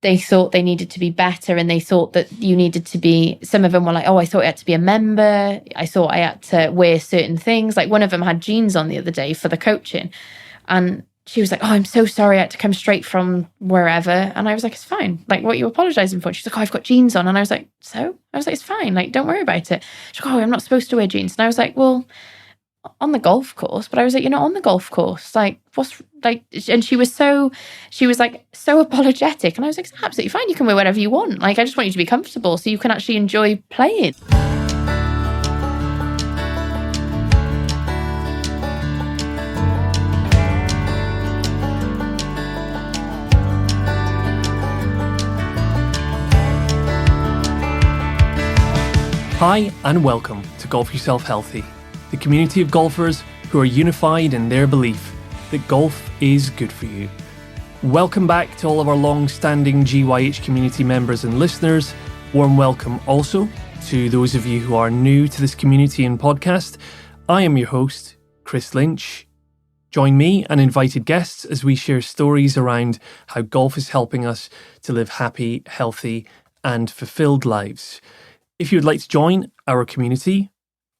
they thought they needed to be better, and they thought that you needed to be, some of them were like, oh, I thought I had to be a member. I thought I had to wear certain things. Like one of them had jeans on the other day for the coaching. And she was like, oh, I'm so sorry. I had to come straight from wherever. And I was like, it's fine. Like, what are you apologizing for? She's like, oh, I've got jeans on. And I was like, so? I was like, it's fine. Like, don't worry about it. She's like, oh, I'm not supposed to wear jeans. And I was like, well, on the golf course. But I was like, you're not on the golf course. Like, what's like, and she was like so apologetic. And I was like, it's absolutely fine. You can wear whatever you want. Like, I just want you to be comfortable so you can actually enjoy playing. Hi and welcome to Golf Yourself Healthy, the community of golfers who are unified in their belief that golf is good for you. Welcome back to all of our long-standing GYH community members and listeners. Warm welcome also to those of you who are new to this community and podcast. I am your host, Chris Lynch. Join me and invited guests as we share stories around how golf is helping us to live happy, healthy and fulfilled lives. If you'd like to join our community,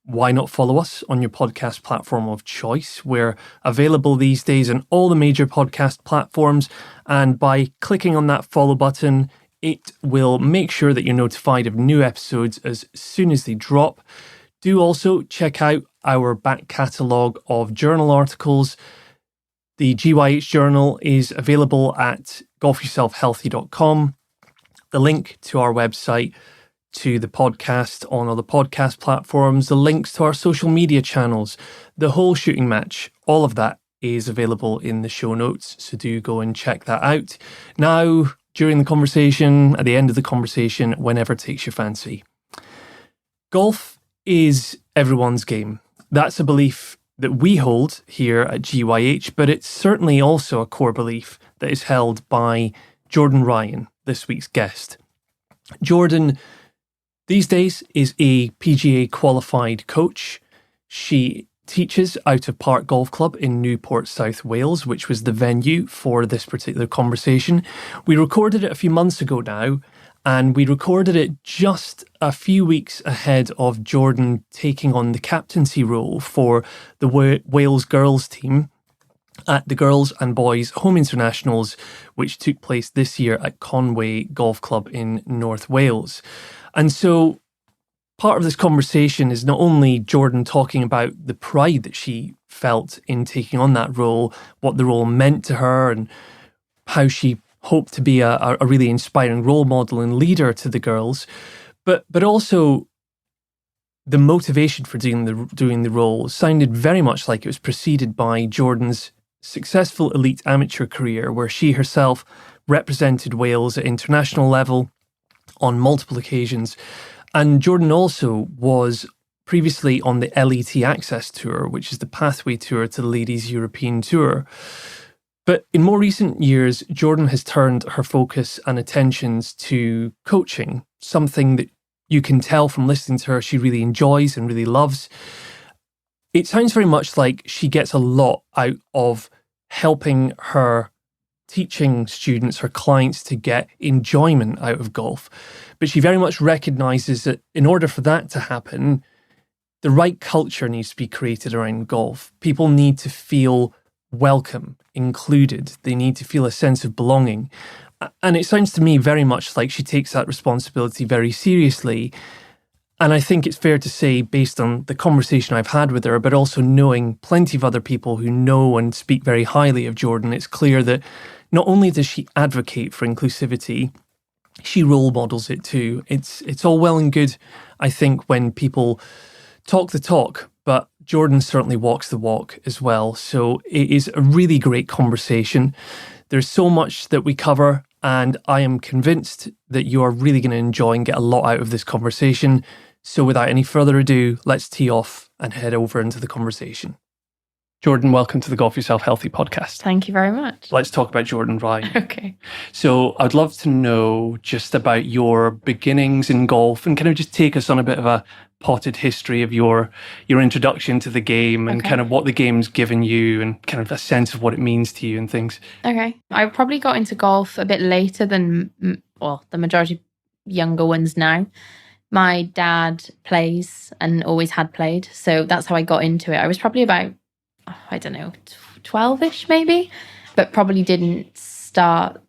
why not follow us on your podcast platform of choice? We're available these days on all the major podcast platforms, and by clicking on that follow button, it will make sure that you're notified of new episodes as soon as they drop. Do also check out our back catalogue of journal articles. The GYH journal is available at golfyourselfhealthy.com. The link to our website, to the podcast on all the podcast platforms, the links to our social media channels, the whole shooting match, all of that is available in the show notes. So do go and check that out now, during the conversation, at the end of the conversation, whenever it takes your fancy. Golf is everyone's game. That's a belief that we hold here at GYH, but it's certainly also a core belief that is held by Jordan Ryan, this week's guest. Jordan these days is a PGA qualified coach. She teaches out of Park Golf Club in Newport, South Wales, which was the venue for this particular conversation. We recorded it a few months ago now, and we recorded it just a few weeks ahead of Jordan taking on the captaincy role for the Wales girls team at the Girls and Boys Home Internationals, which took place this year at Conway Golf Club in North Wales. And so part of this conversation is not only Jordan talking about the pride that she felt in taking on that role, what the role meant to her, and how she hoped to be a really inspiring role model and leader to the girls, but also the motivation for doing the role sounded very much like it was preceded by Jordan's successful elite amateur career, where she herself represented Wales at international level on multiple occasions. And Jordan also was previously on the LET Access Tour, which is the pathway tour to the Ladies European Tour. But in more recent years, Jordan has turned her focus and attentions to coaching, something that you can tell from listening to her she really enjoys and really loves. It sounds very much like she gets a lot out of helping her teaching students, her clients, to get enjoyment out of golf. But she very much recognises that in order for that to happen, the right culture needs to be created around golf. People need to feel welcome, included. They need to feel a sense of belonging. And it sounds to me very much like she takes that responsibility very seriously. And I think it's fair to say, based on the conversation I've had with her, but also knowing plenty of other people who know and speak very highly of Jordan, it's clear that not only does she advocate for inclusivity, she role models it too. It's all well and good, I think, when people talk the talk, but Jordan certainly walks the walk as well. So it is a really great conversation. There's so much that we cover, and I am convinced that you are really going to enjoy and get a lot out of this conversation. So without any further ado, let's tee off and head over into the conversation. Jordan, welcome to the Golf Yourself Healthy podcast. Thank you very much. Let's talk about Jordan Ryan. Okay. So I'd love to know just about your beginnings in golf and kind of just take us on a bit of a potted history of your introduction to the game and kind of what the game's given you and kind of a sense of what it means to you and things. Okay. I probably got into golf a bit later than, the majority of younger ones now. My dad plays and always had played. So that's how I got into it. I was probably about, 12-ish maybe, but probably didn't start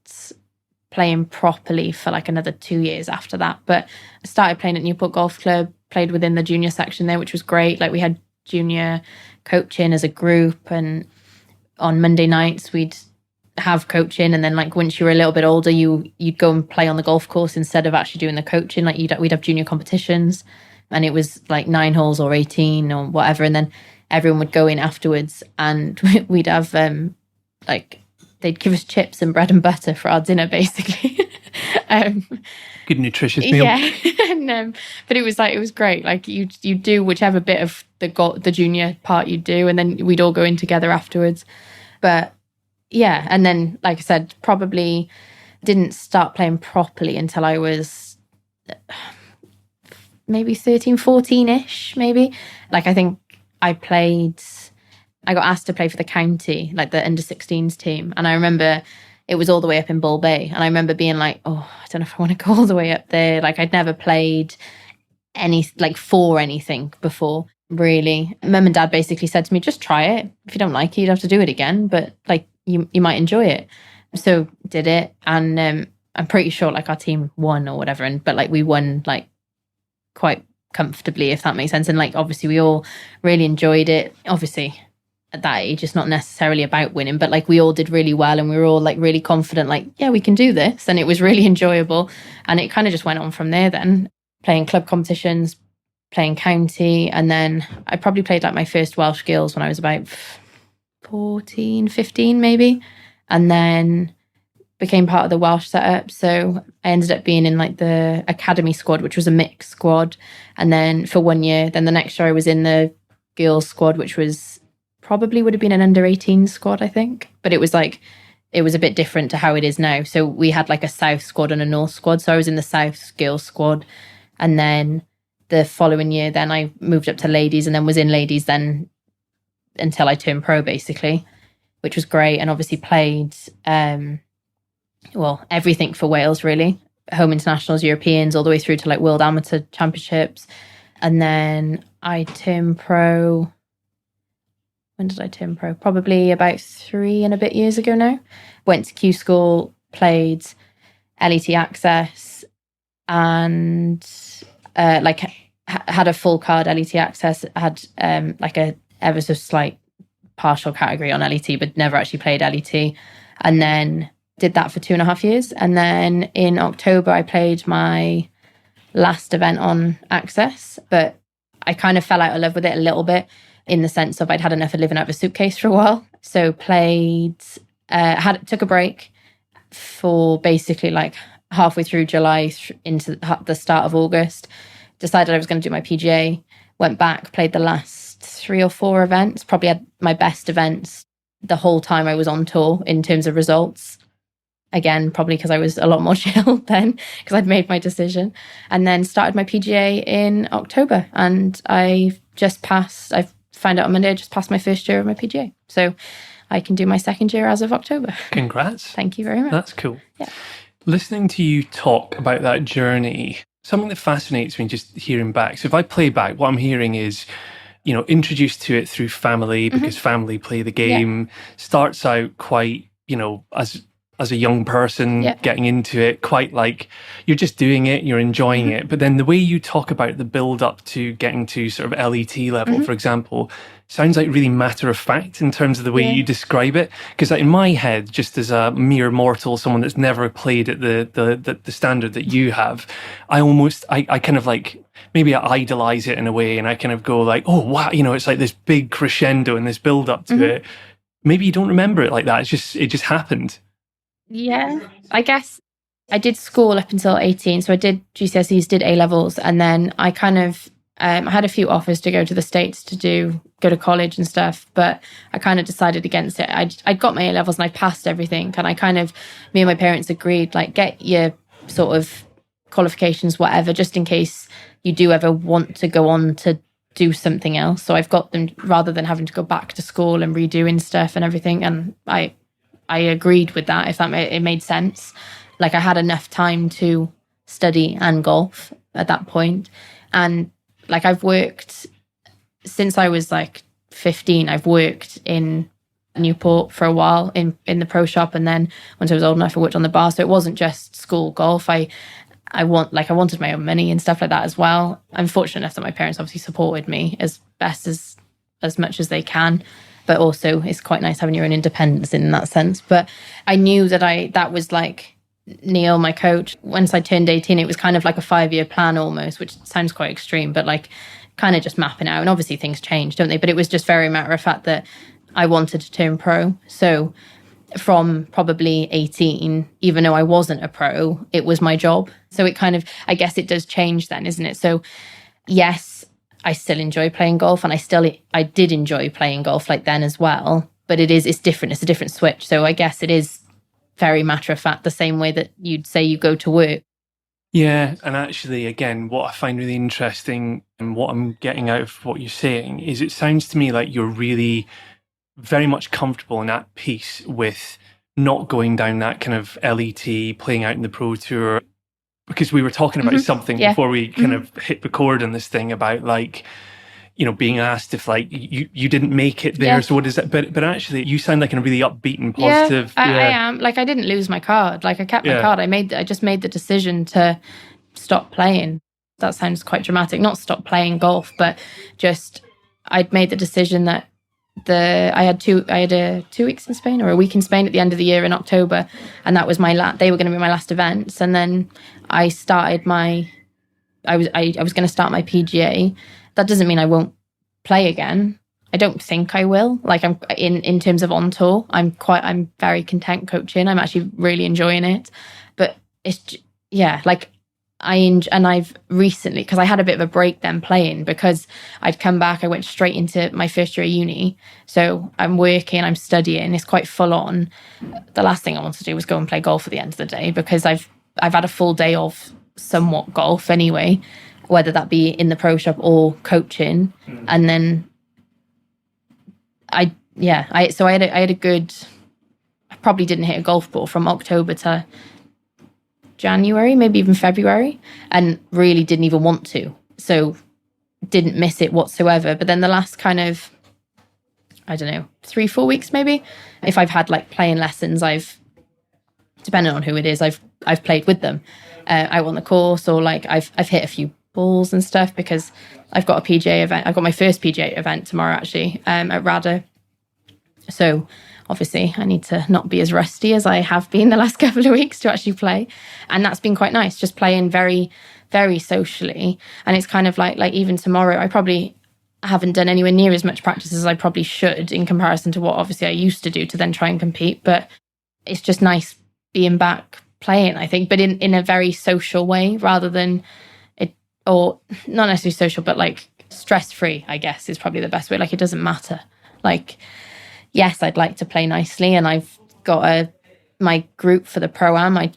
playing properly for like another 2 years after that. But I started playing at Newport Golf Club, played within the junior section there, which was great. Like we had junior coaching as a group, and on Monday nights we'd have coaching, and then like once you were a little bit older you'd go and play on the golf course instead of actually doing the coaching. Like we'd have junior competitions, and it was like 9 holes or 18 or whatever, and then everyone would go in afterwards and we'd have they'd give us chips and bread and butter for our dinner basically. Good nutritious meal. Yeah. And, but it was great. Like you do whichever bit of the junior part you do, and then we'd all go in together afterwards. But yeah, and then like I said, probably didn't start playing properly until I was maybe 13, 14-ish maybe. Like I think I got asked to play for the county, like the under-16s team. And I remember it was all the way up in Bull Bay. And I remember being like, I don't know if I want to go all the way up there. Like I'd never played for anything before, really. Mum and Dad basically said to me, just try it. If you don't like it, you'd have to do it again. But like you might enjoy it. So did it. And I'm pretty sure like our team won or whatever. But like we won like quite comfortably, if that makes sense. And like obviously we all really enjoyed it. Obviously at that age it's not necessarily about winning, but like we all did really well, and we were all like really confident, like yeah, we can do this. And it was really enjoyable, and it kind of just went on from there. Then playing club competitions, playing county, and then I probably played like my first Welsh Girls when I was about 14, 15 maybe, and then became part of the Welsh setup. So I ended up being in like the academy squad, which was a mixed squad. And then for 1 year, then the next year I was in the girls squad, which was probably would have been an under 18 squad, I think. But it was a bit different to how it is now. So we had like a South squad and a North squad. So I was in the South girls squad. And then the following year, then I moved up to ladies, and then was in ladies then until I turned pro basically, which was great. And obviously played everything for Wales really, home internationals, Europeans, all the way through to like World Amateur Championships. And then I turned pro. When did I turn pro? Probably about 3 and a bit years ago now. Went to Q School, played LET Access, and had a full card LET Access. Had like a ever so slight partial category on LET, but never actually played LET. And then did that for 2.5 years. And then in October, I played my last event on Access, but I kind of fell out of love with it a little bit, in the sense of I'd had enough of living out of a suitcase for a while. So took a break for basically like halfway through July into the start of August, decided I was going to do my PGA, went back, played the last 3 or 4 events, probably had my best events the whole time I was on tour in terms of results. Again, probably because I was a lot more chill then, because I'd made my decision. And then started my PGA in October. And I found out on Monday, I just passed my first year of my PGA. So I can do my second year as of October. Congrats. Thank you very much. That's cool. Yeah. Listening to you talk about that journey, something that fascinates me just hearing back. So if I play back, what I'm hearing is, introduced to it through family, because family play the game, starts out quite, as a young person getting into it, quite like you're just doing it, you're enjoying it. But then the way you talk about the build up to getting to sort of LET level, for example, sounds like really matter of fact in terms of the way you describe it. Because in my head, just as a mere mortal, someone that's never played at the standard that you have, I kind of like, maybe I idolize it in a way, and I kind of go like, oh wow, it's like this big crescendo and this build up to it. Maybe you don't remember it like that. It just happened. Yeah, I guess I did school up until 18. So I did GCSEs, did A-levels, and then I I had a few offers to go to the States to go to college and stuff, but I kind of decided against it. I'd got my A-levels and I passed everything, and me and my parents agreed, like, get your sort of qualifications, whatever, just in case you do ever want to go on to do something else. So I've got them rather than having to go back to school and redoing stuff and everything. And I agreed with that, if it made sense. Like, I had enough time to study and golf at that point. And like, I've worked since I was like 15. I've worked in Newport for a while in the pro shop, and then once I was old enough, I worked on the bar. So it wasn't just school golf. I wanted my own money and stuff like that as well. I'm fortunate enough that my parents obviously supported me as best as much as they can, but also it's quite nice having your own independence in that sense. But I knew that was like Neil, my coach. Once I turned 18, it was kind of like a 5-year plan almost, which sounds quite extreme, but like kind of just mapping out. And obviously things change, don't they? But it was just very matter of fact that I wanted to turn pro. So from probably 18, even though I wasn't a pro, it was my job. So it kind of, I guess it does change then, isn't it? So yes, I still enjoy playing golf, and I did enjoy playing golf like then as well, but it's different. It's a different switch. So I guess it is very matter of fact, the same way that you'd say you go to work. Yeah, and actually, again, what I find really interesting and what I'm getting out of what you're saying is it sounds to me like you're really very much comfortable and at peace with not going down that kind of LET, playing out in the Pro Tour. Because we were talking about something before we kind of hit record on this thing about, like, you know, being asked if like you didn't make it there. So what is that? But actually, you sound like a really upbeat and positive. I am. Like, I didn't lose my card. Like, I kept my card. I just made the decision to stop playing. That sounds quite dramatic. Not stop playing golf, but just I'd made the decision that I had 2 weeks in Spain, or a week in Spain at the end of the year in October, and that was they were going to be my last events. And then I started I was going to start my PGA. That doesn't mean I won't play again. I don't think I will. Like, I'm in terms of on tour, I'm very content coaching. I'm actually really enjoying it. But it's like I've recently, because I had a bit of a break then playing, because I'd come back, I went straight into my first year of uni. So I'm working, I'm studying, it's quite full on. The last thing I wanted to do was go and play golf at the end of the day, because I've had a full day of somewhat golf anyway, whether that be in the pro shop or coaching. And then I had a good, I probably didn't hit a golf ball from October to January, maybe even February, and really didn't even want to. So didn't miss it whatsoever. But then the last kind of, I don't know, 3-4 weeks maybe, if I've had like playing lessons, depending on who it is, I've played with them out on the course, or like I've hit a few balls and stuff, because I've got a PGA event. I've got my first PGA event tomorrow actually, at RADA. So obviously I need to not be as rusty as I have been the last couple of weeks to actually play. And that's been quite nice, just playing very, very socially. And it's kind of like even tomorrow, I probably haven't done anywhere near as much practice as I probably should in comparison to what obviously I used to do to then try and compete. But it's just nice being back playing, I think, but in a very social way, rather than it, or not necessarily social, but like stress-free, I guess is probably the best way. Like, it doesn't matter. Like, yes, I'd like to play nicely, and I've got my group for the Pro-Am. I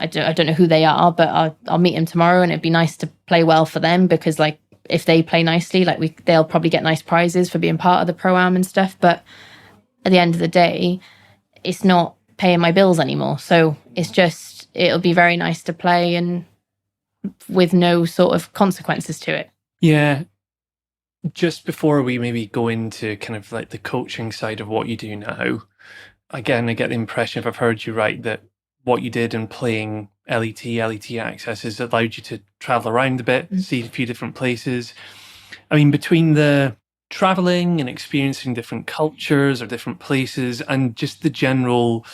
don't know who they are, but I'll meet them tomorrow, and it'd be nice to play well for them, because like if they play nicely, like they'll probably get nice prizes for being part of the Pro-Am and stuff. But at the end of the day, it's not paying my bills anymore. So it'll be very nice to play, and with no sort of consequences to it. Yeah. Just before we maybe go into kind of like the coaching side of what you do now, again, I get the impression, if I've heard you right, that what you did in playing LET Access has allowed you to travel around a bit, see a few different places. I mean, between the traveling and experiencing different cultures or different places, and just the general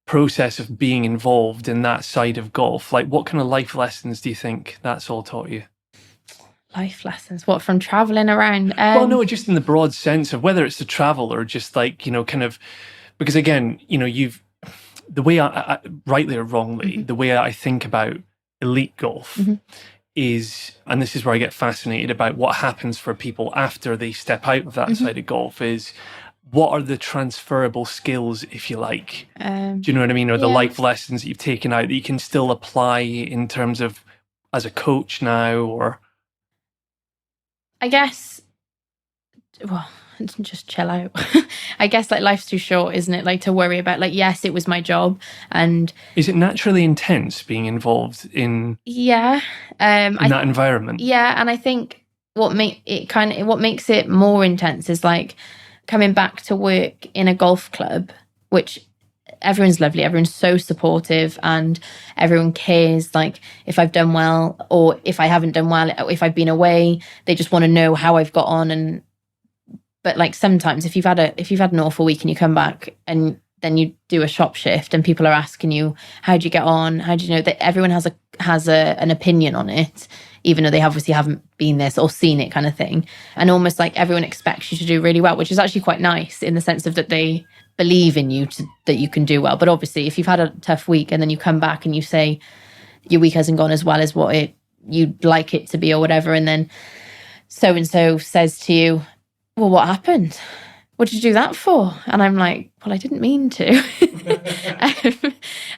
process of being involved in that side of golf, like, what kind of life lessons do you think that's all taught you? Life lessons? What, from traveling around? Well, no, just in the broad sense of whether it's the travel or just like, you know, kind of, because again, you know, the way I rightly or wrongly, the way I think about elite golf is, and this is where I get fascinated about what happens for people after they step out of that side of golf, is what are the transferable skills, if you like? Do you know what I mean? Or the life lessons that you've taken out that you can still apply in terms of as a coach now, or? I guess, well, just chill out. I guess like life's too short, isn't it? Like to worry about, like, yes, it was my job. And is it naturally intense being involved in that environment? Yeah. And I think what makes it more intense is like coming back to work in a golf club, which everyone's lovely, everyone's so supportive, and everyone cares, like if I've done well or if I haven't done well, if I've been away, they just want to know how I've got on. But like sometimes if you've had an awful week and you come back and then you do a shop shift and people are asking you, how do you get on? How do you know? That everyone has an opinion on it, even though they obviously haven't been there or seen it, kind of thing. And almost like everyone expects you to do really well, which is actually quite nice in the sense of that they believe in you that you can do well. But obviously if you've had a tough week and then you come back and you say your week hasn't gone as well as what you'd like it to be or whatever, and then so-and-so says to you, well, what happened? What did you do that for? And I'm like, well, I didn't mean to.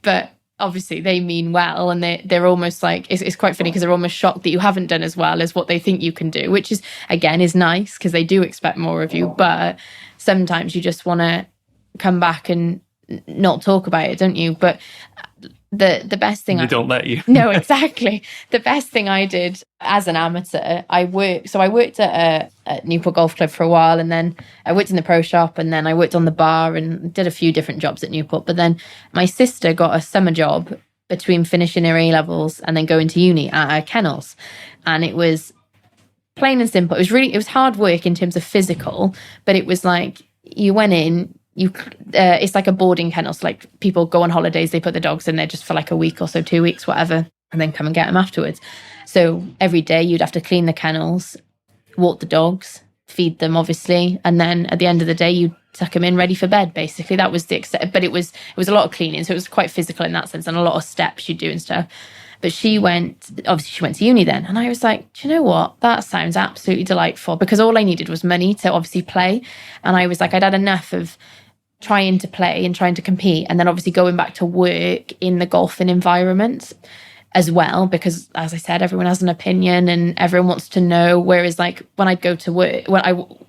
But obviously they mean well, and they're almost like, it's quite funny because they're almost shocked that you haven't done as well as what they think you can do, which is, again, is nice because they do expect more of you. But sometimes you just want to come back and not talk about it, don't you? But the best thing they don't let you. No, exactly. The best thing I did as an amateur, I worked at Newport Golf Club for a while, and then I worked in the pro shop, and then I worked on the bar and did a few different jobs at Newport. But then my sister got a summer job between finishing her A-levels and then going to uni at Kennels, and it was plain and simple. It was hard work in terms of physical, but it was like you went in. It's like a boarding kennel. So like people go on holidays, they put the dogs in there just for like a week or so, 2 weeks, whatever, and then come and get them afterwards. So every day you'd have to clean the kennels, walk the dogs, feed them, obviously, and then at the end of the day you tuck them in ready for bed. Basically, that was the extent. But it was a lot of cleaning, so it was quite physical in that sense, and a lot of steps you do and stuff. But she went to uni then. And I was like, do you know what? That sounds absolutely delightful, because all I needed was money to obviously play. And I was like, I'd had enough of trying to play and trying to compete, and then obviously going back to work in the golfing environment as well, because as I said, everyone has an opinion and everyone wants to know. Whereas like when I'd go to work,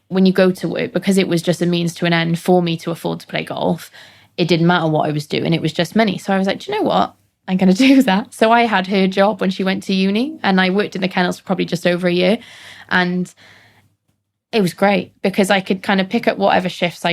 when you go to work, because it was just a means to an end for me to afford to play golf, it didn't matter what I was doing, it was just money. So I was like, do you know what? I'm going to do that. So I had her job when she went to uni, and I worked in the kennels for probably just over a year. And it was great because I could kind of pick up whatever shifts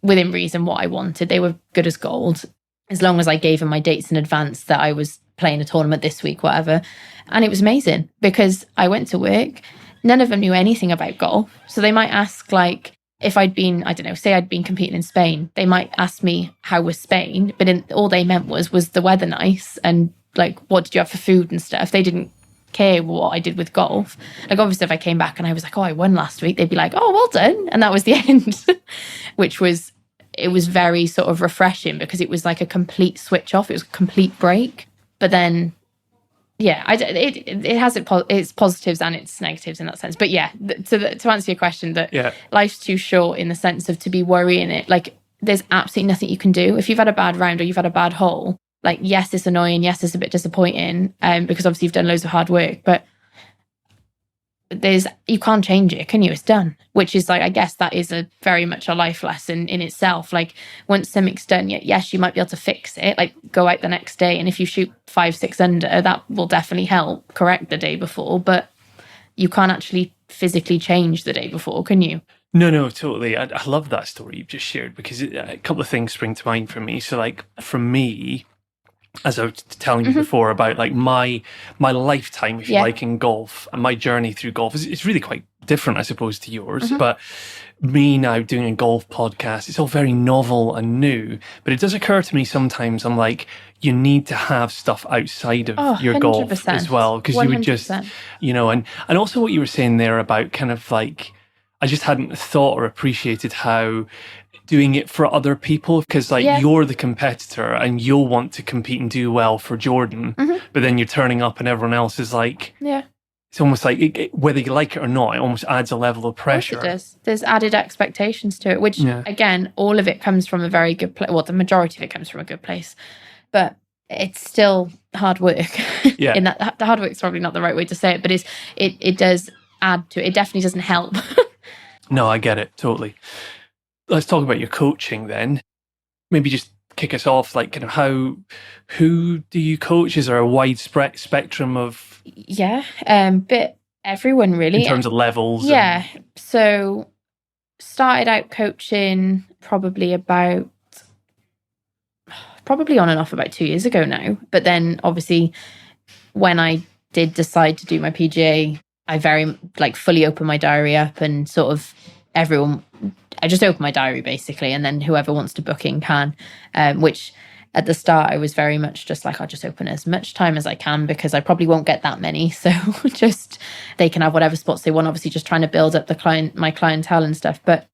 within reason, what I wanted. They were good as gold, as long as I gave them my dates in advance that I was playing a tournament this week, whatever. And it was amazing because I went to work. None of them knew anything about golf. So they might ask, like, if I'd been, I don't know, say I'd been competing in Spain, they might ask me how was Spain, but all they meant was the weather nice, and like, what did you have for food and stuff? They didn't care what I did with golf. Like, obviously if I came back and I was like, oh, I won last week, they'd be like, oh, well done, and that was the end. It was very sort of refreshing because it was like a complete switch off. It was a complete break. But then yeah, it has its positives and its negatives in that sense. But yeah, to answer your question, that life's too short in the sense of to be worrying it. Like, there's absolutely nothing you can do. If you've had a bad round or you've had a bad hole, like, yes, it's annoying. Yes, it's a bit disappointing, because obviously you've done loads of hard work, but you can't change it, can you? It's done. Which is like, I guess that is very much a life lesson in itself. Like, once something's done, yes, you might be able to fix it, like go out the next day, and if you shoot 5-6 under, that will definitely help correct the day before, but you can't actually physically change the day before, can you? No, totally. I love that story you've just shared, because a couple of things spring to mind for me. So, like, for me, as I was telling you before about like my lifetime, if you like, in golf, and my journey through golf is really quite different, I suppose, to yours. But me now doing a golf podcast, it's all very novel and new. But it does occur to me sometimes, I'm like, you need to have stuff outside of your 100%. Golf as well, because you would just, and also what you were saying there about kind of like, I just hadn't thought or appreciated how doing it for other people, because like you're the competitor and you'll want to compete and do well for Jordan, but then you're turning up and everyone else is like, it's almost like whether you like it or not, it almost adds a level of pressure. Of course it does. There's added expectations to it, which again, all of it comes from a very good place. Well, the majority of it comes from a good place, but it's still hard work. Yeah. In that, the hard work is probably not the right way to say it, but it does add to it. It definitely doesn't help. No, I get it totally. Let's talk about your coaching then. Maybe just kick us off, like kind of who do you coach? Is there a wide spectrum of? Yeah, but everyone really. In terms of levels? Yeah, so started out coaching probably on and off about 2 years ago now. But then obviously when I did decide to do my PGA, I very fully opened my diary up and sort of I just open my diary basically, and then whoever wants to book in can, which at the start I was very much just like, I'll just open as much time as I can because I probably won't get that many. So just they can have whatever spots they want, obviously just trying to build up my clientele and stuff. But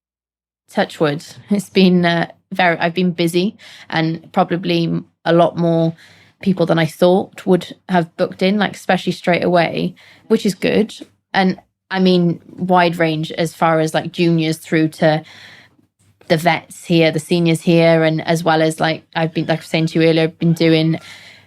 touch wood, it's been I've been busy, and probably a lot more people than I thought would have booked in, especially straight away, which is good. And I mean, wide range as far as juniors through to the vets here, the seniors here, and as well as I've been, like I was saying to you earlier, I've been doing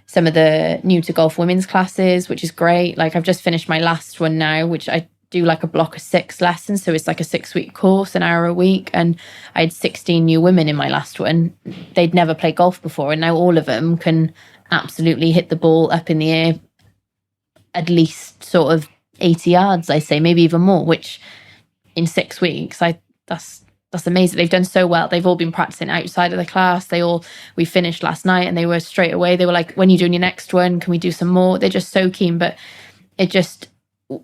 some of the new to golf women's classes, which is great. I've just finished my last one now, which I do a block of 6 lessons. So it's a 6-week course, an hour a week. And I had 16 new women in my last one. They'd never played golf before. And now all of them can absolutely hit the ball up in the air at least sort of 80 yards, I say, maybe even more, which in 6 weeks, that's amazing. They've done so well. They've all been practicing outside of the class. We finished last night and they were straight away. They were like, when are you doing your next one? Can we do some more? They're just so keen. But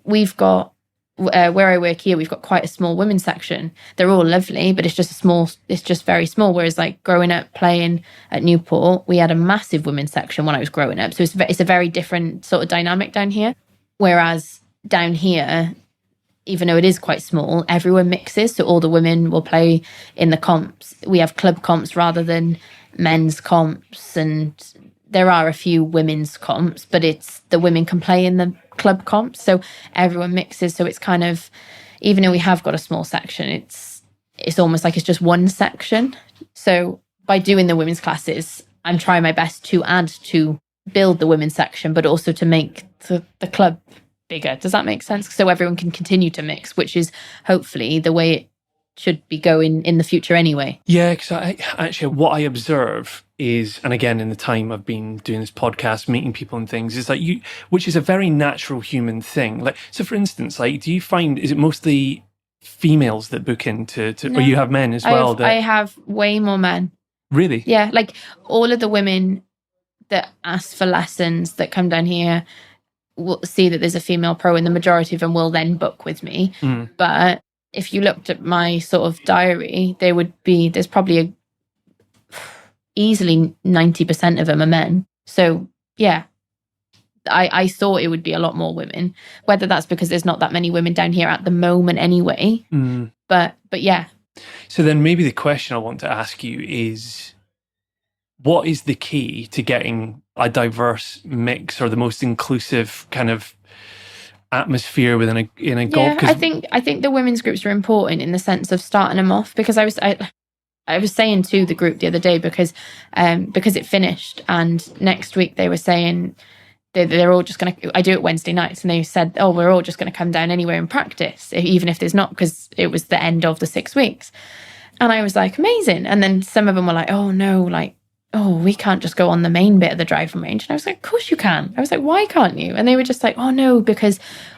we've got, where I work here, we've got quite a small women's section. They're all lovely, but it's just very small. Whereas growing up playing at Newport, we had a massive women's section when I was growing up. So it's a very different sort of dynamic down here. Whereas down here, even though it is quite small, everyone mixes. So all the women will play in the comps. We have club comps rather than men's comps. And there are a few women's comps, but it's the women can play in the club comps. So everyone mixes. So it's kind of, even though we have got a small section, it's almost like it's just one section. So by doing the women's classes, I'm trying my best to build the women's section, but also to make the club bigger. Does that make sense? So everyone can continue to mix, which is hopefully the way it should be going in the future anyway. Yeah, because actually what I observe is, and again, in the time I've been doing this podcast, meeting people and things, is which is a very natural human thing. So for instance, do you find, is it mostly females that book into, No, or you have men as well? I have way more men. Really? Yeah, all of the women that ask for lessons that come down here will see that there's a female pro, and the majority of them will then book with me. But if you looked at my sort of diary, there's probably easily 90% of them are men. So yeah, I thought it would be a lot more women, whether that's because there's not that many women down here at the moment anyway. But yeah. So then maybe the question I want to ask you is, what is the key to getting a diverse mix or the most inclusive kind of atmosphere in a golf? I think the women's groups are important in the sense of starting them off, because I was saying to the group the other day, because it finished, and next week they were saying they're all just going to, I do it Wednesday nights, and they said, oh, we're all just going to come down anyway and practice, even if there's not, because it was the end of the 6 weeks. And I was like, amazing. And then some of them were like, oh no, we can't just go on the main bit of the driving range. And I was like, of course you can. I was like, why can't you? And they were just like, oh no,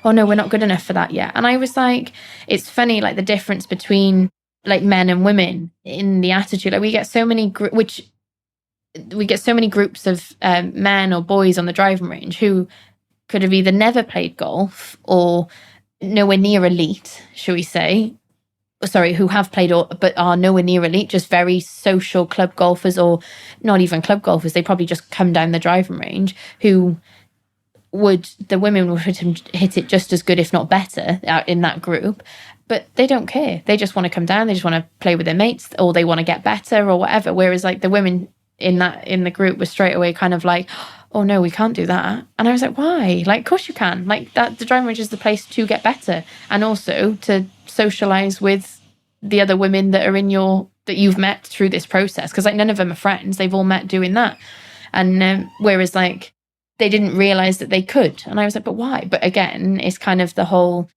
we're not good enough for that yet. And I was like, it's funny, the difference between men and women in the attitude. We get so many groups of men or boys on the driving range who could have either never played golf or nowhere near elite, shall we say. Sorry, who have played but are nowhere near elite, just very social club golfers, or not even club golfers. They probably just come down the driving range, the women would hit it just as good, if not better, in that group. But they don't care. They just want to come down. They just want to play with their mates, or they want to get better or whatever. Whereas the women in the group were straight away kind of like, oh no, we can't do that. And I was like, why? Like, of course you can. Like, that the driving range is the place to get better, and also to socialize with the other women that are that you've met through this process. Because like none of them are friends. They've all met doing that. And whereas like they didn't realize that they could. And I was like, but why? But again, it's kind of the whole,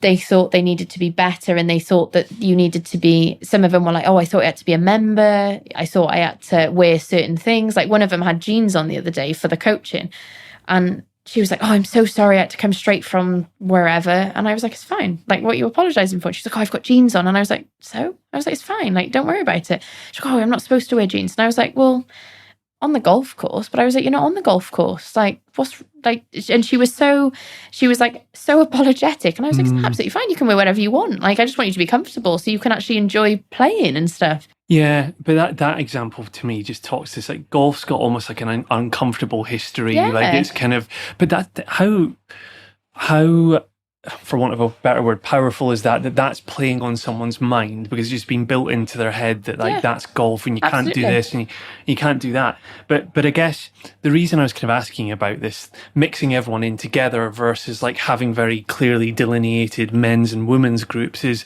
they thought they needed to be better, and they thought that you needed to be, some of them were like, oh, I thought I had to be a member. I thought I had to wear certain things. Like one of them had jeans on the other day for the coaching. And she was like, oh, I'm so sorry. I had to come straight from wherever. And I was like, it's fine. Like, what are you apologizing for? She's like, oh, I've got jeans on. And I was like, so? I was like, it's fine. Like, don't worry about it. She's like, oh, I'm not supposed to wear jeans. And I was like, well, on the golf course. But I was like, you're not on the golf course. Like, what's like, and she was like so apologetic. And I was like, it's absolutely fine. You can wear whatever you want. Like, I just want you to be comfortable so you can actually enjoy playing and stuff. Yeah, but that example to me just talks to this, like, golf's got almost like an uncomfortable history. Yeah. Like, it's kind of, but that how, for want of a better word, powerful is that's playing on someone's mind, because it's just been built into their head that like that's golf and you can't do this and you can't do that. But I guess the reason I was kind of asking about this, mixing everyone in together versus like having very clearly delineated men's and women's groups, is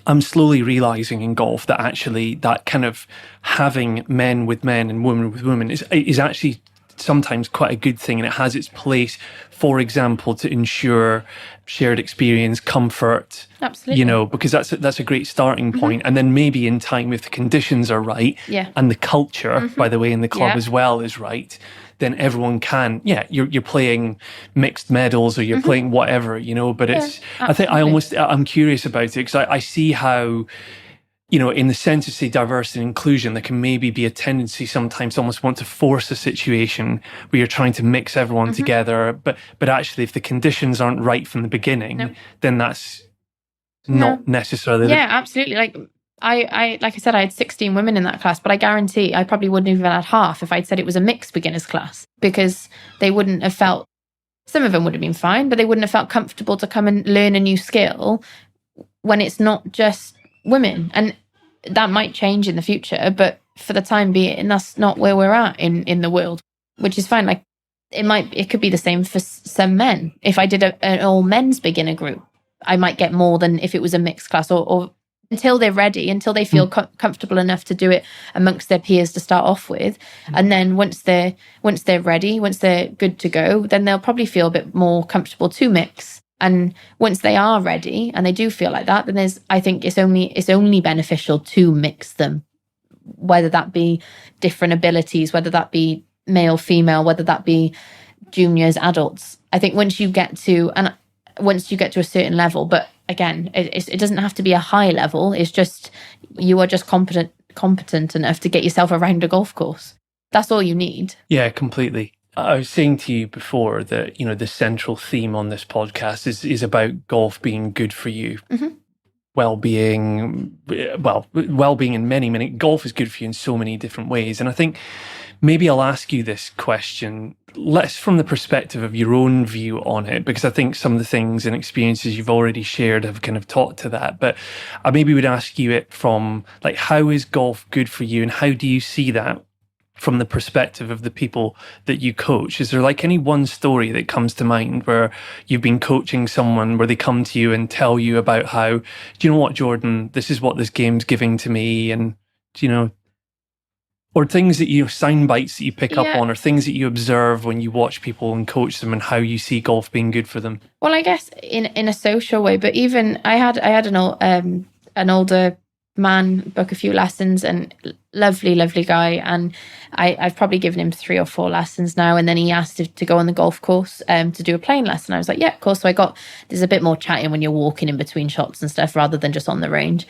I'm slowly realizing in golf that actually that kind of having men with men and women with women is actually sometimes quite a good thing, and it has its place, for example, to ensure shared experience, comfort. Absolutely. You know, because that's a great starting point. And then maybe in time, if the conditions are right, and the culture, by the way, in the club as well is right, then everyone can, you're playing mixed medals or you're playing whatever, you know, but it's, I'm curious about it, because I see how, you know, in the sense of, say, diversity and inclusion, there can maybe be a tendency sometimes to almost want to force a situation where you're trying to mix everyone together. But actually, if the conditions aren't right from the beginning, then that's not necessarily... Yeah, absolutely. Like I said, I had 16 women in that class, but I guarantee I probably wouldn't have even had half if I'd said it was a mixed beginners class, because they wouldn't have felt, some of them would have been fine, but they wouldn't have felt comfortable to come and learn a new skill when it's not just women. And that might change in the future, but for the time being, that's not where we're at in the world, which is fine. Like it could be the same for some men. If I did an all men's beginner group, I might get more than if it was a mixed class, or until they're ready, until they feel comfortable enough to do it amongst their peers to start off with. And then once they're ready, once they're good to go, then they'll probably feel a bit more comfortable to mix. And once they are ready and they do feel like that, then I think it's only beneficial to mix them, whether that be different abilities, whether that be male, female, whether that be juniors, adults. I think once you get to a certain level, but again, it doesn't have to be a high level. It's just, you are just competent enough to get yourself around a golf course. That's all you need. Yeah, completely. I was saying to you before that, you know, the central theme on this podcast is about golf being good for you. Well-being in many, golf is good for you in so many different ways. And I think maybe I'll ask you this question less from the perspective of your own view on it, because I think some of the things and experiences you've already shared have kind of taught to that. But I maybe would ask you it from like, how is golf good for you, and how do you see that from the perspective of the people that you coach? Is there like any one story that comes to mind where you've been coaching someone where they come to you and tell you about how, do you know what, Jordan, this is what this game's giving to me, and do you know, or things that sound bites that you pick up on, or things that you observe when you watch people and coach them, and how you see golf being good for them? Well, I guess in a social way, but even I had an older man book a few lessons, and lovely guy, and I've probably given him 3 or 4 lessons now, and then he asked to go on the golf course to do a playing lesson. I was like, yeah, of course. So there's a bit more chatting when you're walking in between shots and stuff rather than just on the range,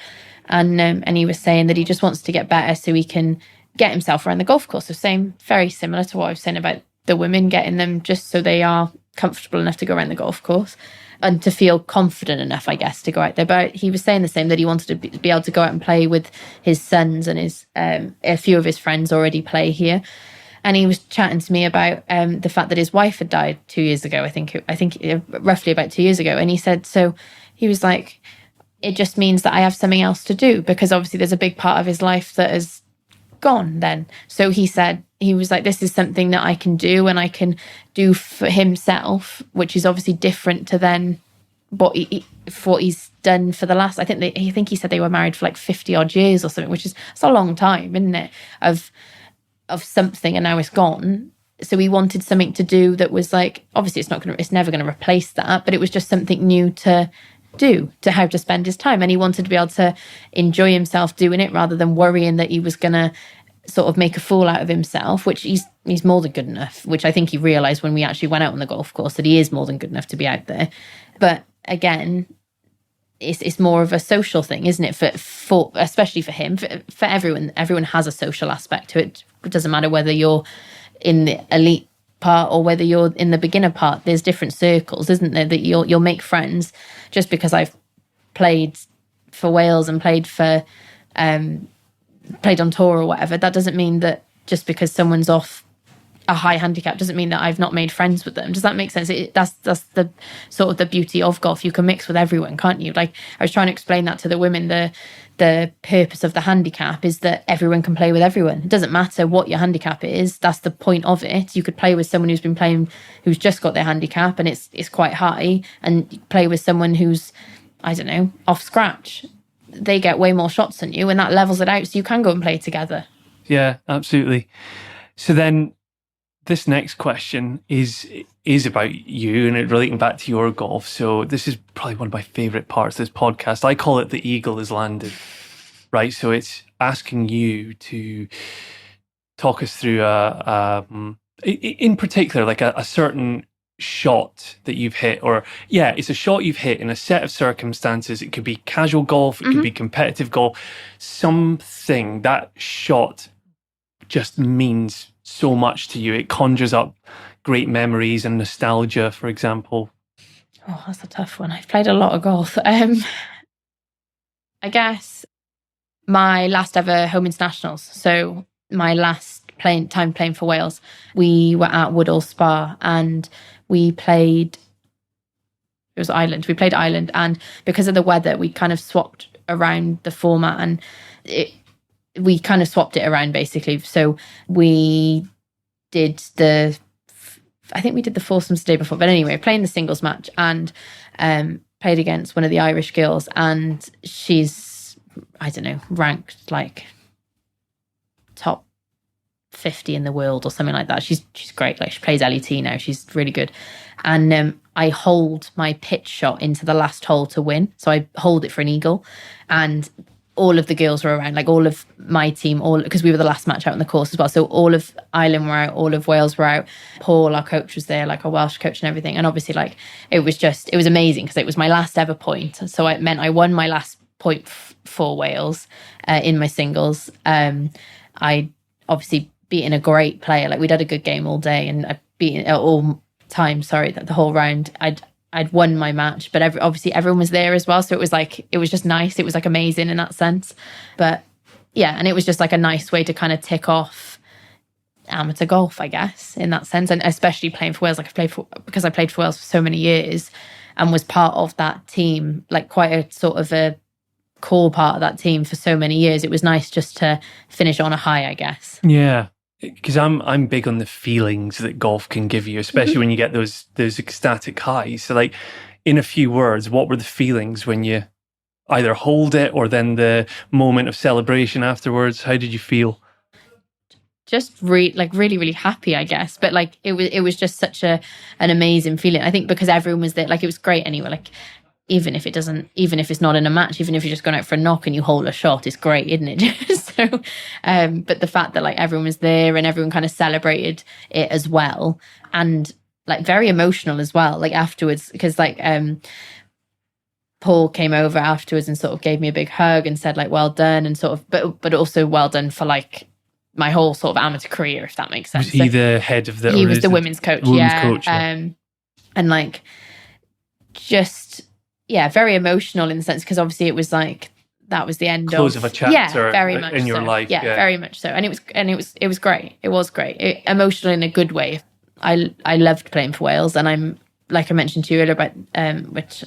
and he was saying that he just wants to get better so he can get himself around the golf course. So very similar to what I was saying about the women, getting them just so they are comfortable enough to go around the golf course and to feel confident enough, I guess, to go out there. But he was saying the same, that he wanted to be able to go out and play with his sons, and his a few of his friends already play here. And he was chatting to me about the fact that his wife had died 2 years ago. I think roughly about 2 years ago. And he said, so he was like, it just means that I have something else to do, because obviously there's a big part of his life that has gone then. So he said he was like, this is something that I can do and I can do for himself, which is obviously different to then what he's done for the last, I think he said they were married for like 50 odd years or something, which is, it's a long time, isn't it? Of something, and now it's gone. So he wanted something to do that was like, obviously it's never going to replace that, but it was just something new to do, to how to spend his time. And he wanted to be able to enjoy himself doing it rather than worrying that he was going to sort of make a fool out of himself, which he's more than good enough, which I think he realised when we actually went out on the golf course, that he is more than good enough to be out there. But again, it's more of a social thing, isn't it? For especially for him, for everyone has a social aspect to it. It doesn't matter whether you're in the elite part or whether you're in the beginner part. There's different circles, isn't there, that you'll make friends. Just because I've played for Wales and played on tour or whatever, that doesn't mean that just because someone's off a high handicap doesn't mean that I've not made friends with them. Does that make sense? That's the sort of the beauty of golf. You can mix with everyone, can't you? Like, I was trying to explain that to the women. The purpose of the handicap is that everyone can play with everyone. It doesn't matter what your handicap is. That's the point of it. You could play with someone who's been playing, who's just got their handicap and it's quite high, and play with someone who's, I don't know, off scratch. They get way more shots than you, and that levels it out, so you can go and play together. Yeah, absolutely. So then this next question is about you, and it relating back to your golf. So this is probably one of my favourite parts of this podcast. I call it the eagle is landed, right? So it's asking you to talk us through in particular, like a certain shot that you've hit, or it's a shot you've hit in a set of circumstances. It could be casual golf, it could be competitive golf. Something that shot just means so much to you. It conjures up great memories and nostalgia, for example. Oh, that's a tough one. I've played a lot of golf. I guess my last ever home internationals. So my last time playing for Wales, we were at Woodall Spa and we played, it was Ireland. We played Ireland, and because of the weather, we kind of swapped around the format, and we kind of swapped it around basically. So we did I think we did the foursomes the day before, but anyway, playing the singles match, and played against one of the Irish girls, and she's, I don't know, ranked like top 50 in the world or something like that. She's great. Like, she plays LET now. She's really good. And I holed my pitch shot into the last hole to win. So I holed it for an eagle, and all of the girls were around, like all of my team, because we were the last match out on the course as well. So all of Ireland were out, all of Wales were out. Paul, our coach, was there, like our Welsh coach and everything. And obviously, like, it was amazing because it was my last ever point. So it meant I won my last point for Wales in my singles. I obviously beaten a great player. Like, we'd had a good game all day, and I beaten all time. Sorry, that the whole round I'd won my match, but obviously everyone was there as well. So it was just nice. It was like amazing in that sense. But yeah, and it was just like a nice way to kind of tick off amateur golf, I guess, in that sense. And especially playing for Wales, like because I played for Wales for so many years and was part of that team, like quite a sort of a core part of that team for so many years. It was nice just to finish on a high, I guess. Yeah. Because I'm big on the feelings that golf can give you, especially when you get those ecstatic highs. So, like, in a few words, what were the feelings when you either hold it or then the moment of celebration afterwards? How did you feel? Just really, really happy, I guess. But like, it was just such an amazing feeling. I think because everyone was there, like, it was great anyway. Like, even if it's not in a match, even if you're just going out for a knock and you hold a shot, it's great, isn't it? So, but the fact that like everyone was there and everyone kind of celebrated it as well, and like very emotional as well, like afterwards, because like Paul came over afterwards and sort of gave me a big hug and said like, well done, and sort of, but also well done for like my whole sort of amateur career, if that makes sense. Was he the head of the? He was the women's coach, coach, and like just. Yeah, very emotional in the sense, because obviously it was like that was the end close of a chapter very much in your so. life. Yeah, very much so. And it was great. It was great. Emotional in a good way. I loved playing for Wales, and I'm, like I mentioned to you earlier about which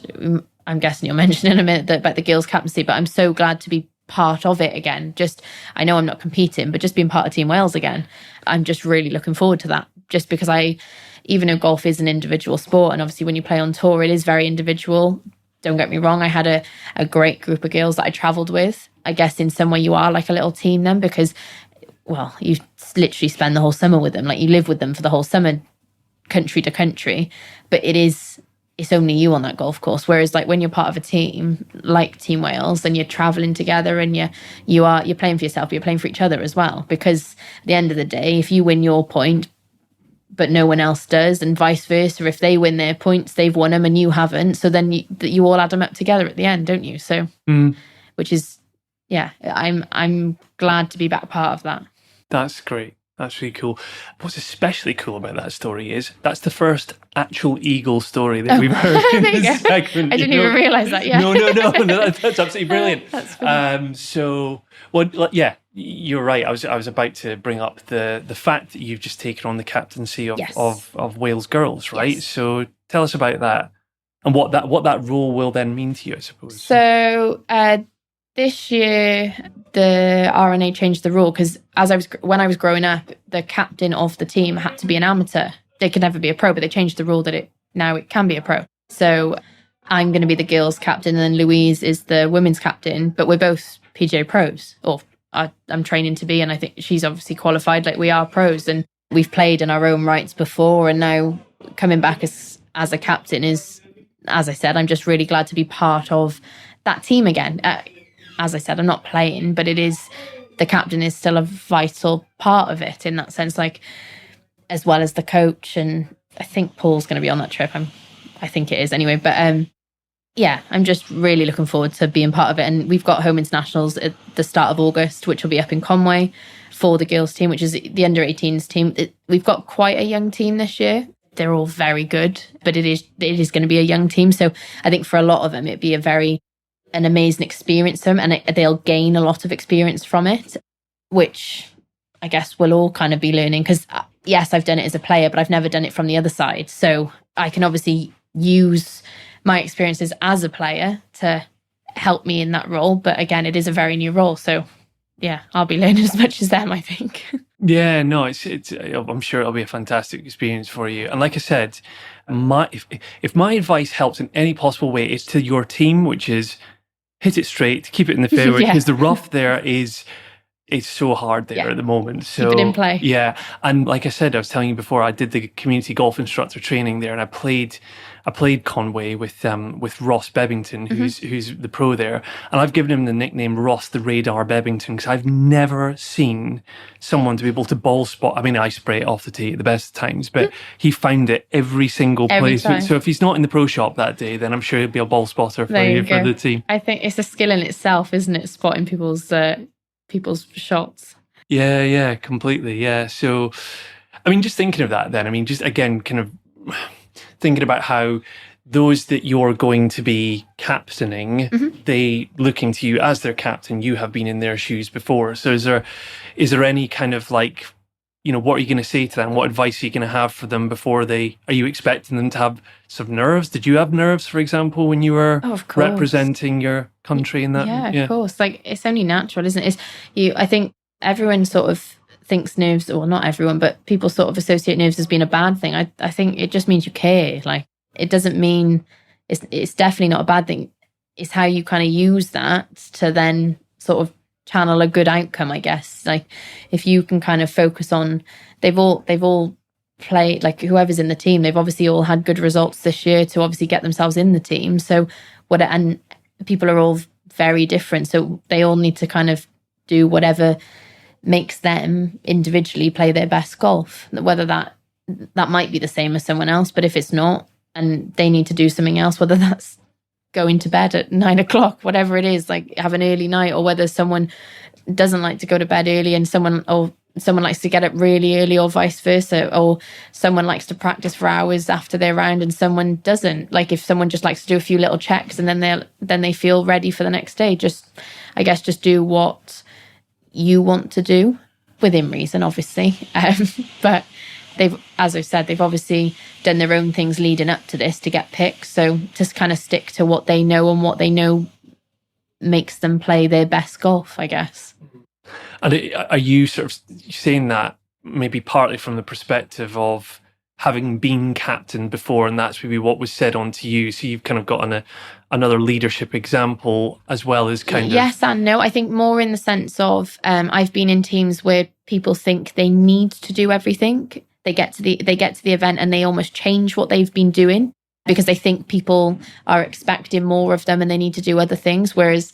I'm guessing you'll mention in a minute, about the girls' captaincy. But I'm so glad to be part of it again. Just, I know I'm not competing, but just being part of Team Wales again, I'm just really looking forward to that. Just because even though golf is an individual sport, and obviously when you play on tour, it is very individual. Don't get me wrong, I had a great group of girls that I travelled with. I guess in some way you are like a little team then, because, well, you literally spend the whole summer with them. Like, you live with them for the whole summer, country to country. But it's only you on that golf course. Whereas like when you're part of a team like Team Wales and you're travelling together and you're playing for yourself, but you're playing for each other as well. Because at the end of the day, if you win your point, but no one else does, and vice versa, if they win their points, they've won them and you haven't. So then you all add them up together at the end, don't you? So, which is, yeah, I'm glad to be back part of that. That's great. That's really cool. What's especially cool about that story is that's the first actual eagle story that we've heard in this segment. I didn't even realise that, yeah. No, that's absolutely brilliant. That's funny. So, well, yeah, you're right. I was about to bring up the fact that you've just taken on the captaincy of Wales girls, right? Yes. So tell us about that and what that role will then mean to you, I suppose. So, this year, the RNA changed the rule because when I was growing up, the captain of the team had to be an amateur. They could never be a pro, but they changed the rule that now it can be a pro. So I'm going to be the girls' captain, and then Louise is the women's captain. But we're both PGA pros, or I'm training to be, and I think she's obviously qualified. Like, we are pros, and we've played in our own rights before, and now coming back as a captain is, as I said, I'm just really glad to be part of that team again. As I said, I'm not playing, but the captain is still a vital part of it in that sense, like, as well as the coach. And I think Paul's going to be on that trip. I think it is anyway. But yeah, I'm just really looking forward to being part of it. And we've got home internationals at the start of August, which will be up in Conway for the girls team, which is the under-18s team. We've got quite a young team this year. They're all very good, but it is going to be a young team. So I think for a lot of them, it'd be an amazing experience for them, and they'll gain a lot of experience from it, which I guess we'll all kind of be learning, because yes, I've done it as a player, but I've never done it from the other side. So I can obviously use my experiences as a player to help me in that role. But again, it is a very new role. So yeah, I'll be learning as much as them, I think. Yeah, no, it's. I'm sure it'll be a fantastic experience for you. And like I said, if my advice helps in any possible way, it's to your team, which is hit it straight, keep it in the fairway, because the rough there is so hard there at the moment. So keep it in play. Yeah, and like I said, I was telling you before, I did the community golf instructor training there, and I played Conway with Ross Bebbington, who's the pro there, and I've given him the nickname Ross the Radar Bebbington, because I've never seen someone to be able to ball spot. I mean, I spray it off the tee at the best of times, but he found it every single place. So if he's not in the pro shop that day, then I'm sure he'll be a ball spotter for the team. I think it's a skill in itself, isn't it? Spotting people's shots. Yeah, completely. Yeah. So, I mean, just thinking of that then, I mean, just again, kind of thinking about how those that you're going to be captaining, they looking to you as their captain, you have been in their shoes before. So is there any kind of like, what are you going to say to them? What advice are you going to have for them before are you expecting them to have some nerves? Did you have nerves, for example, when you were representing your country in that? Yeah, of course. Like, it's only natural, isn't it? I think everyone sort of thinks nerves, or not everyone, but people sort of associate nerves as being a bad thing. I think it just means you care. Like, it doesn't mean it's definitely not a bad thing. It's how you kind of use that to then sort of channel a good outcome, I guess. Like, if you can kind of focus on, they've all played, like, whoever's in the team, they've obviously all had good results this year to obviously get themselves in the team. So and people are all very different, so they all need to kind of do whatever makes them individually play their best golf, whether that might be the same as someone else, but if it's not, and they need to do something else, whether that's going to bed at 9 o'clock, whatever it is, like have an early night, or whether someone doesn't like to go to bed early and someone likes to get up really early, or vice versa, or someone likes to practice for hours after their round and someone doesn't. Like, if someone just likes to do a few little checks and then they feel ready for the next day, just do what you want to do within reason, obviously. But as I said, they've obviously done their own things leading up to this to get picked. So just kind of stick to what they know and what they know makes them play their best golf, I guess. And are you sort of saying that maybe partly from the perspective of having been captain before, and that's maybe what was said on to you, so you've kind of got another leadership example as well as kind of... Yes and no. I think more in the sense of I've been in teams where people think they need to do everything. They get to the event and they almost change what they've been doing because they think people are expecting more of them and they need to do other things. Whereas,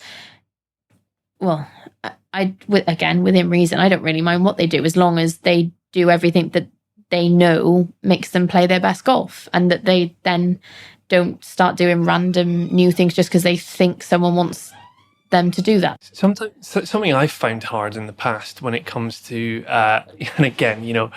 well, again, within reason, I don't really mind what they do as long as they do everything that they know makes them play their best golf, and that they then don't start doing random new things just because they think someone wants them to do that. Sometimes something I've found hard in the past when it comes to, and again,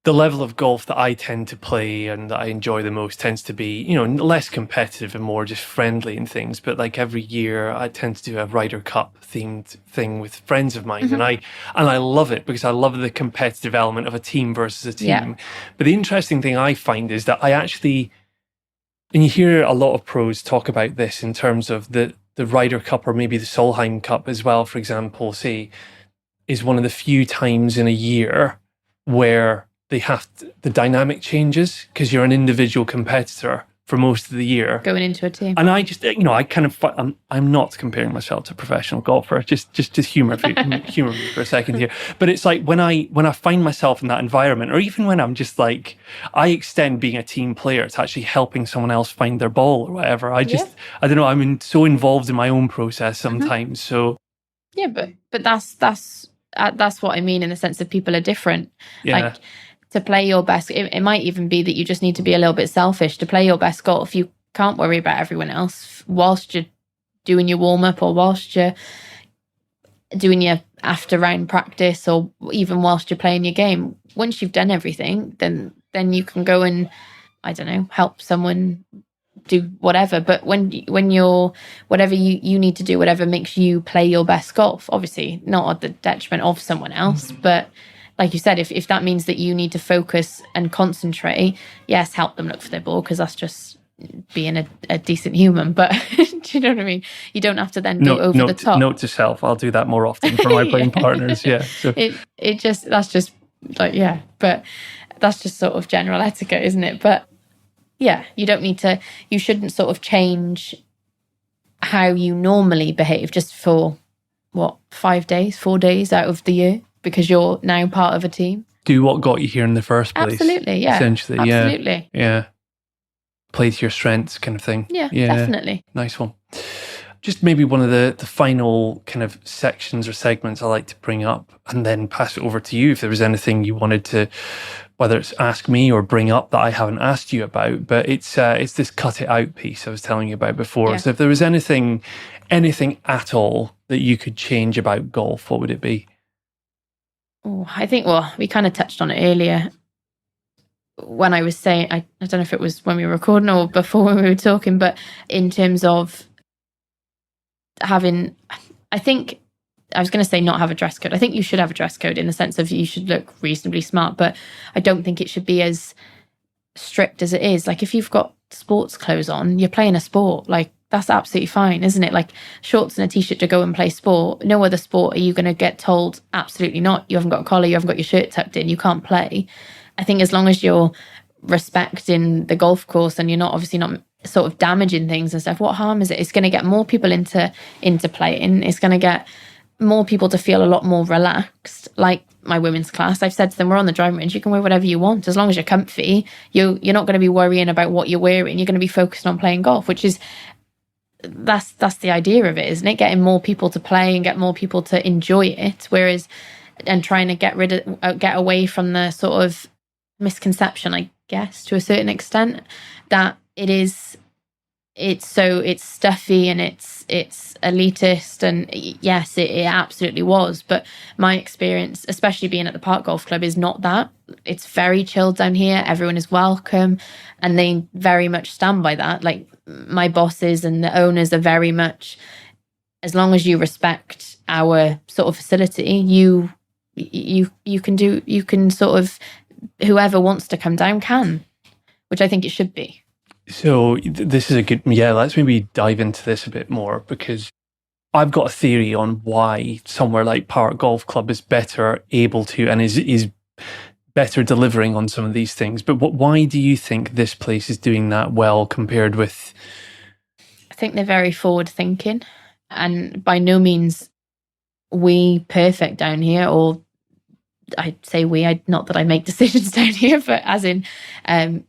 the level of golf that I tend to play and that I enjoy the most tends to be, less competitive and more just friendly and things. But like every year, I tend to do a Ryder Cup themed thing with friends of mine, and I love it because I love the competitive element of a team versus a team. Yeah. But the interesting thing I find is that I actually, and you hear a lot of pros talk about this in terms of the Ryder Cup or maybe the Solheim Cup as well, for example, say, is one of the few times in a year where the dynamic changes because you're an individual competitor for most of the year going into a team. And I just, I kind of, I'm not comparing myself to a professional golfer. Just humor me for a second here. But it's like when I find myself in that environment, or even when I'm just like, I extend being a team player to actually helping someone else find their ball or whatever. I don't know. I'm so involved in my own process sometimes. So yeah, but that's what I mean in the sense that people are different. Yeah. Like, to play your best, it might even be that you just need to be a little bit selfish. To play your best golf, you can't worry about everyone else whilst you're doing your warm-up or whilst you're doing your after-round practice or even whilst you're playing your game. Once you've done everything, then you can go and, I don't know, help someone do whatever. But when you're, whatever you need to do, whatever makes you play your best golf, obviously not at the detriment of someone else, but like you said, if that means that you need to focus and concentrate, yes, help them look for their ball because that's just being a decent human. But do you know what I mean? You don't have to then go over the top. Note to self: I'll do that more often for my playing partners. Yeah, so. That's just like but that's just sort of general etiquette, isn't it? But yeah, you don't need to. You shouldn't sort of change how you normally behave just for 4 days out of the year. Because you're now part of a team. Do what got you here in the first place. Absolutely, yeah. Essentially, absolutely. Yeah. Play to your strengths kind of thing. Yeah, definitely. Nice one. Just maybe one of the final kind of sections or segments I like to bring up and then pass it over to you if there was anything you wanted to, whether it's ask me or bring up that I haven't asked you about. But it's this cut it out piece I was telling you about before. Yeah. So if there was anything at all that you could change about golf, what would it be? Oh, I think, we kind of touched on it earlier when I was saying, I don't know if it was when we were recording or before when we were talking, but in terms of having, I think, I was going to say not have a dress code. I think you should have a dress code in the sense of you should look reasonably smart, but I don't think it should be as strict as it is. Like if you've got sports clothes on, you're playing a sport, like that's absolutely fine, isn't it? Like shorts and a t-shirt to go and play sport. No other sport are you going to get told, absolutely not. You haven't got a collar, you haven't got your shirt tucked in, you can't play. I think as long as you're respecting the golf course and you're not obviously not sort of damaging things and stuff, what harm is it? It's going to get more people into playing. It's going to get more people to feel a lot more relaxed. Like my women's class, I've said to them, we're on the driving range, you can wear whatever you want as long as you're comfy. You're not going to be worrying about what you're wearing. You're going to be focused on playing golf, which is that's the idea of it, isn't it? Getting more people to play and get more people to enjoy it, whereas and trying to get away from the sort of misconception, I guess, to a certain extent, that it's stuffy and it's elitist, and yes, it absolutely was. But my experience, especially being at the Park Golf Club, is not that. It's very chilled down here. Everyone is welcome, and they very much stand by that. Like my bosses and the owners are very much, as long as you respect our sort of facility, you can sort of, whoever wants to come down can, which I think it should be. So this is a good, let's maybe dive into this a bit more, because I've got a theory on why somewhere like Park Golf Club is better able to and is better delivering on some of these things. But why do you think this place is doing that well compared with? I think they're very forward thinking, and by no means we perfect down here, or I say we, not that I make decisions down here, but as in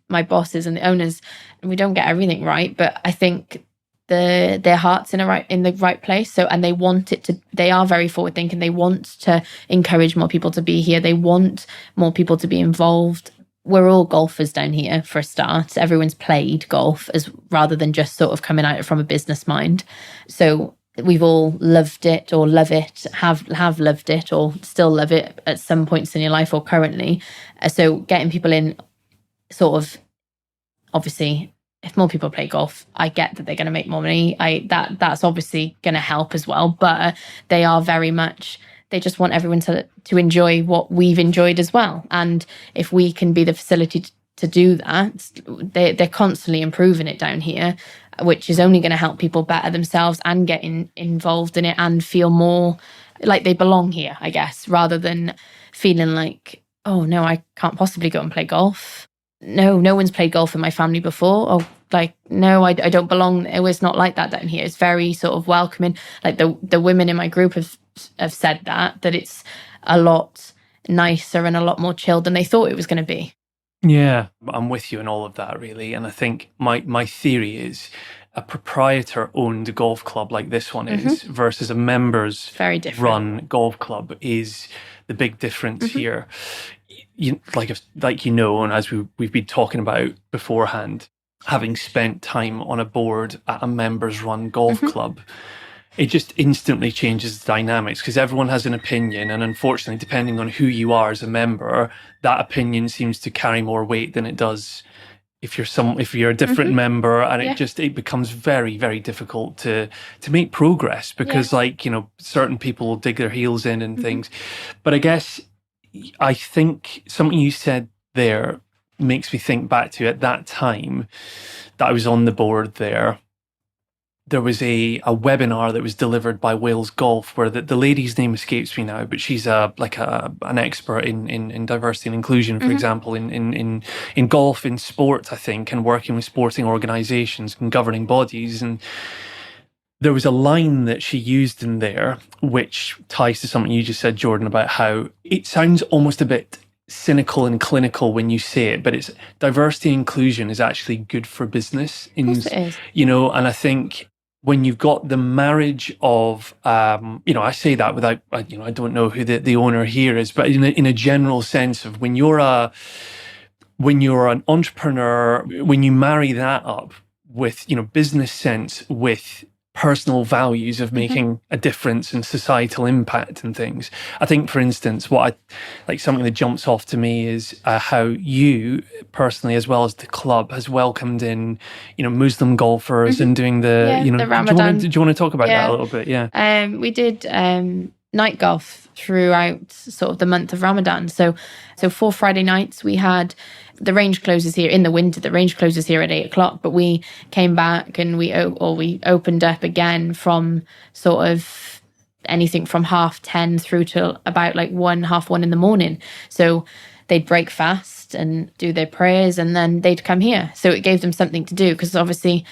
my bosses and the owners, and we don't get everything right, but I think their heart's in the right place. So, and they are very forward thinking. They want to encourage more people to be here. They want more people to be involved. We're all golfers down here for a start. Everyone's played golf rather than just sort of coming at it from a business mind. So we've all loved it or love it, have loved it or still love it at some points in your life or currently. So getting people in, sort of, obviously, if more people play golf, I get that they're going to make more money. That's obviously going to help as well. But they are very much, they just want everyone to enjoy what we've enjoyed as well. And if we can be the facility to do that, they're constantly improving it down here, which is only going to help people better themselves and get involved in it and feel more like they belong here, I guess, rather than feeling like, oh no, I can't possibly go and play golf. No one's played golf in my family before. Oh, like, no, I don't belong. It was not like that down here. It's very sort of welcoming. Like the women in my group have said that it's a lot nicer and a lot more chilled than they thought it was going to be. Yeah, I'm with you in all of that, really. And I think my theory is a proprietor-owned golf club like this one is versus a members-run golf club is the big difference here. Like you know, and as we've been talking about beforehand, having spent time on a board at a members-run golf club, it just instantly changes the dynamics because everyone has an opinion, and unfortunately, depending on who you are as a member, that opinion seems to carry more weight than it does if you're a different member, and it becomes very, very difficult to make progress because certain people will dig their heels in and things. But I think something you said there makes me think back to at that time that I was on the board there. There was a webinar that was delivered by Wales Golf where the lady's name escapes me now, but she's an expert in diversity and inclusion, for example, in golf, in sport, I think, and working with sporting organisations and governing bodies. And there was a line that she used in there, which ties to something you just said, Jordan, about how it sounds almost a bit cynical and clinical when you say it, but it's diversity and inclusion is actually good for business. Of course it is. And I think when you've got the marriage of, I say that without, I don't know who the owner here is, but in a general sense of when you're an entrepreneur, when you marry that up with, business sense with personal values of making a difference and societal impact and things. I think, for instance, something that jumps off to me is how you personally, as well as the club, has welcomed in, Muslim golfers and doing the Ramadan. Do you want to talk about that a little bit? Yeah. We did night golf throughout sort of the month of Ramadan. So 4 Friday nights we had. The range closes here in the winter. The range closes here at 8:00, but we came back and we opened up again from sort of anything from 10:30 through to about 1:30 in the morning. So they'd break fast and do their prayers, and then they'd come here. So it gave them something to do because obviously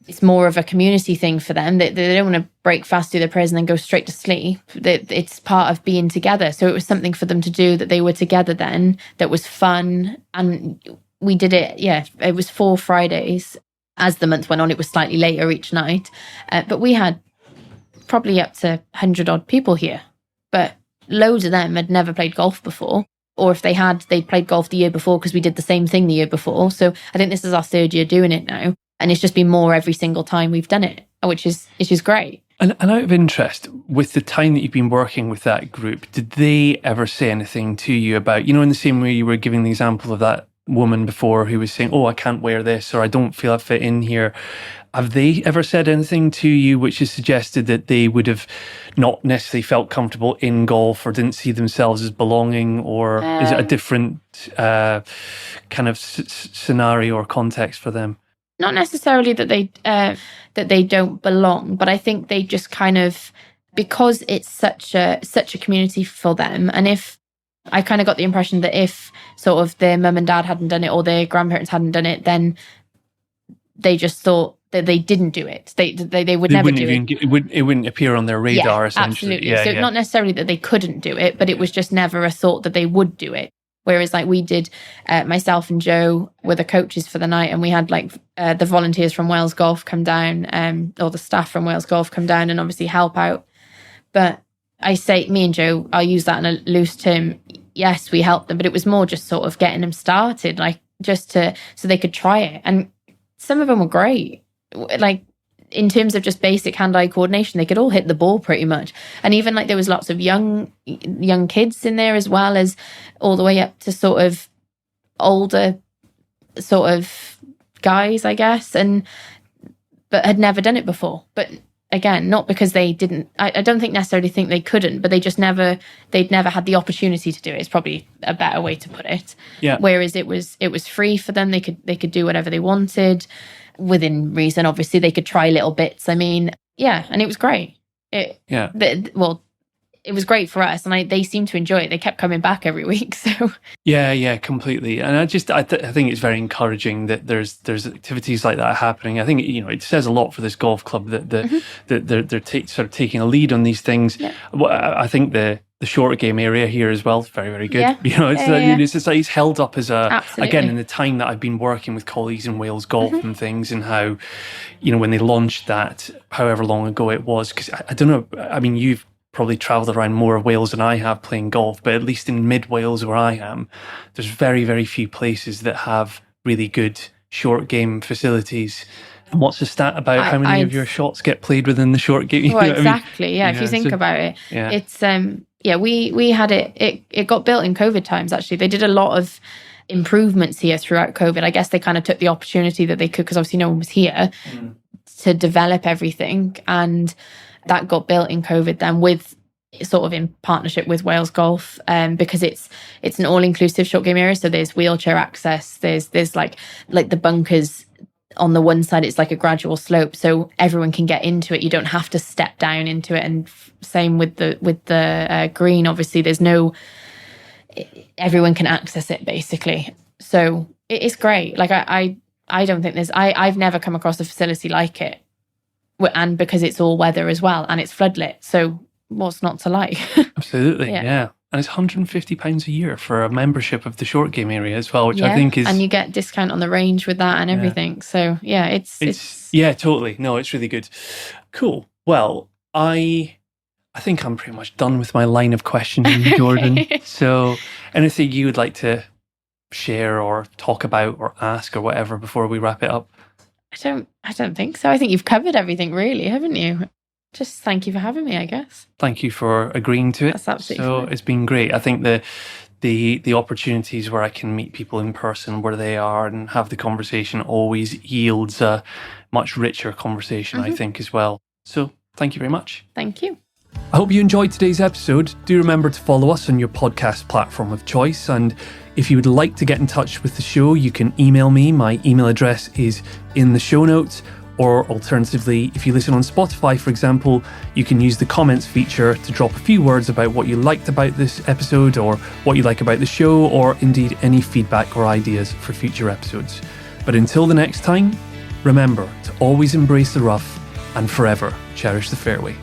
it's more of a community thing for them. They don't want to break fast, do their prayers, and then go straight to sleep. It's part of being together. So it was something for them to do that they were together then, that was fun. And we did it, it was 4 Fridays. As the month went on, it was slightly later each night. But we had probably up to 100 odd people here. But loads of them had never played golf before. Or if they had, they'd played golf the year before because we did the same thing the year before. So I think this is our 3rd year doing it now. And it's just been more every single time we've done it, which is great. And out of interest, with the time that you've been working with that group, did they ever say anything to you about, in the same way you were giving the example of that woman before who was saying, oh, I can't wear this, or I don't feel I fit in here. Have they ever said anything to you which has suggested that they would have not necessarily felt comfortable in golf or didn't see themselves as belonging, or is it a different kind of scenario or context for them? not necessarily that they don't belong, but I think they just kind of, because it's such a community for them. And if I kind of got the impression that if sort of their mum and dad hadn't done it or their grandparents hadn't done it, then they just thought that they didn't do it. They would never do it. It wouldn't appear on their radar, essentially. Absolutely. Yeah, so not necessarily that they couldn't do it, but it was just never a thought that they would do it. Whereas like we did, myself and Joe were the coaches for the night, and we had like the volunteers from Wales Golf come down, or the staff from Wales Golf come down and obviously help out. But I say, me and Joe, I'll use that in a loose term. Yes, we helped them, but it was more just sort of getting them started, like just so they could try it. And some of them were great. Like in terms of just basic hand-eye coordination, they could all hit the ball pretty much. And even like there was lots of young kids in there, as well as all the way up to sort of older sort of guys, I guess, but had never done it before. But again, not because they didn't, I don't necessarily think they couldn't, but they'd never had the opportunity to do it. It's probably a better way to put it. Yeah. Whereas it was free for them. They could do whatever they wanted within reason. Obviously they could try little bits. I mean, yeah. And it was great. It was great for us, and they seemed to enjoy it. They kept coming back every week. So yeah, completely. And I think it's very encouraging that there's activities like that happening. I think it says a lot for this golf club that they're sort of taking a lead on these things. Yeah. I think the short game area here as well is very, very good. Yeah. It's held up as Absolutely. Again, in the time that I've been working with colleagues in Wales Golf and things, and how when they launched that, however long ago it was, because I don't know. I mean, you've probably travelled around more of Wales than I have playing golf, but at least in mid Wales where I am, there's very, very few places that have really good short game facilities. And what's the stat about how many of your shots get played within the short game? Well, exactly. Yeah, if you think about it, it's we had it got built in COVID times. Actually, they did a lot of improvements here throughout COVID. I guess they kind of took the opportunity that they could, because obviously no one was here, to develop everything, and that got built in COVID then, with sort of in partnership with Wales Golf, because it's an all-inclusive short game area. So there's wheelchair access, there's like the bunkers on the one side, it's like a gradual slope, so everyone can get into it. You don't have to step down into it. And same with the green. Obviously, everyone can access it basically. So it's great. Like I don't think I've never come across a facility like it. And because it's all weather as well, and it's floodlit, so what's not to like? Absolutely, yeah. And it's £150 a year for a membership of the short game area as well, which I think is, and you get discount on the range with that and everything. So yeah, it's yeah, totally. No, it's really good. Cool. Well, I think I'm pretty much done with my line of questioning, Jordan. So anything you would like to share or talk about or ask or whatever before we wrap it up? I don't think so. I think you've covered everything, really, haven't you? Just thank you for having me, I guess. Thank you for agreeing to it. That's absolutely fine. It's been great. I think the opportunities where I can meet people in person where they are and have the conversation always yields a much richer conversation, I think, as well. So thank you very much. Thank you. I hope you enjoyed today's episode. Do remember to follow us on your podcast platform of choice. And if you would like to get in touch with the show, you can email me. My email address is in the show notes. Or alternatively, if you listen on Spotify, for example, you can use the comments feature to drop a few words about what you liked about this episode, or what you like about the show, or indeed any feedback or ideas for future episodes. But until the next time, remember to always embrace the rough and forever cherish the fairway.